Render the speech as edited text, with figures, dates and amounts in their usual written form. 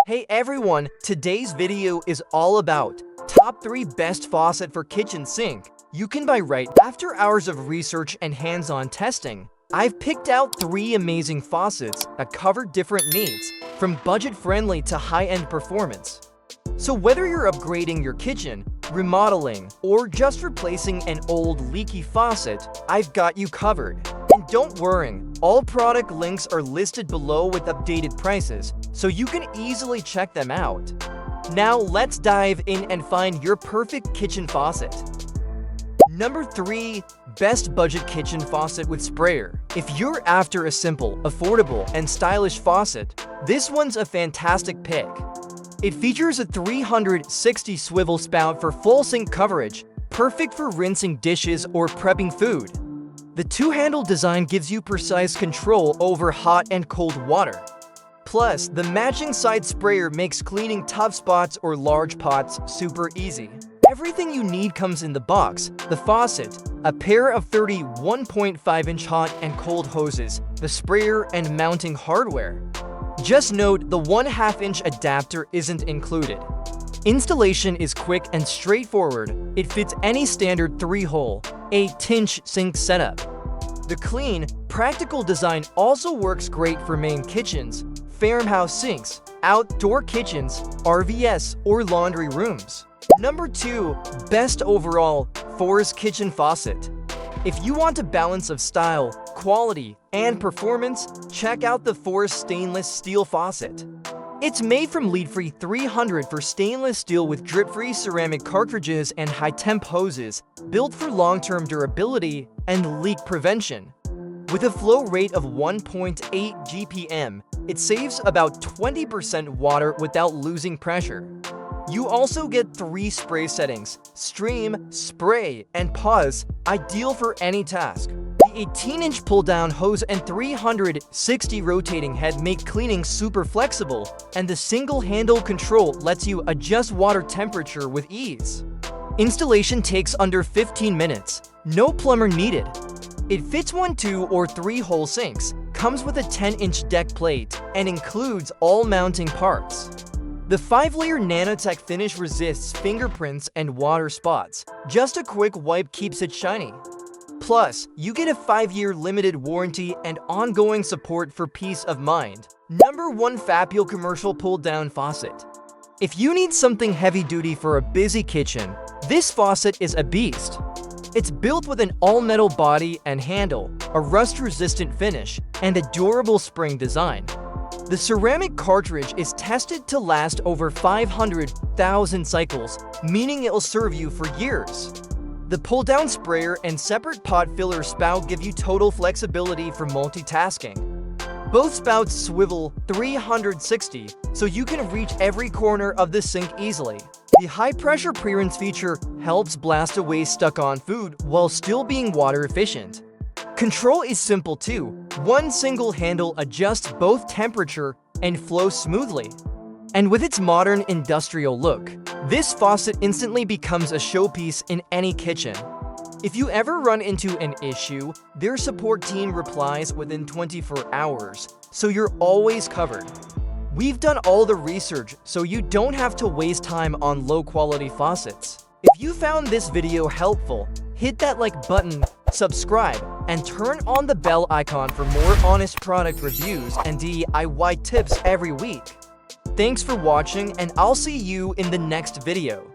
Hey everyone, today's video is all about top 3 best faucet for kitchen sink you can buy right. After hours of research and hands-on testing, I've picked out 3 amazing faucets that cover different needs, from budget-friendly to high-end performance. So whether you're upgrading your kitchen, remodeling, or just replacing an old leaky faucet, I've got you covered. And don't worry, all product links are listed below with updated prices, so you can easily check them out. Now let's dive in and find your perfect kitchen faucet. Number 3. Best budget kitchen faucet with sprayer. If you're after a simple, affordable, and stylish faucet, this one's a fantastic pick. It features a 360 swivel spout for full sink coverage, perfect for rinsing dishes or prepping food. The 2-handle design gives you precise control over hot and cold water. Plus, the matching side sprayer makes cleaning tough spots or large pots super easy. Everything you need comes in the box: the faucet, a pair of 31.5-inch hot and cold hoses, the sprayer, and mounting hardware. Just note, the 1/2-inch adapter isn't included. Installation is quick and straightforward. It fits any standard 3-hole, 8-inch sink setup. The clean, practical design also works great for main kitchens, farmhouse sinks, outdoor kitchens, RVs, or laundry rooms. Number 2. Best overall, Forest kitchen faucet. If you want a balance of style, quality, and performance, check out the Forest stainless steel faucet. It's made from lead-free 300 for stainless steel with drip-free ceramic cartridges and high-temp hoses, built for long-term durability and leak prevention. With a flow rate of 1.8 GPM, it saves about 20% water without losing pressure. You also get 3 spray settings: stream, spray, and pause, ideal for any task. The 18-inch pull-down hose and 360 rotating head make cleaning super flexible, and the single-handle control lets you adjust water temperature with ease. Installation takes under 15 minutes. No plumber needed. It fits 1, 2, or 3-hole sinks, comes with a 10-inch deck plate, and includes all mounting parts. The 5-layer nanotech finish resists fingerprints and water spots. Just a quick wipe keeps it shiny. Plus, you get a 5-year limited warranty and ongoing support for peace of mind. Number 1. Fabio commercial pull-down faucet. If you need something heavy-duty for a busy kitchen, this faucet is a beast. It's built with an all-metal body and handle, a rust-resistant finish, and a durable spring design. The ceramic cartridge is tested to last over 500,000 cycles, meaning it'll serve you for years. The pull-down sprayer and separate pot filler spout give you total flexibility for multitasking. Both spouts swivel 360, so you can reach every corner of the sink easily. The high-pressure pre-rinse feature helps blast away stuck-on food while still being water-efficient. Control is simple too. One single handle adjusts both temperature and flow smoothly. And with its modern industrial look, this faucet instantly becomes a showpiece in any kitchen. If you ever run into an issue, their support team replies within 24 hours, so you're always covered. We've done all the research, so you don't have to waste time on low-quality faucets. If you found this video helpful, hit that like button, subscribe, and turn on the bell icon for more honest product reviews and DIY tips every week. Thanks for watching, and I'll see you in the next video.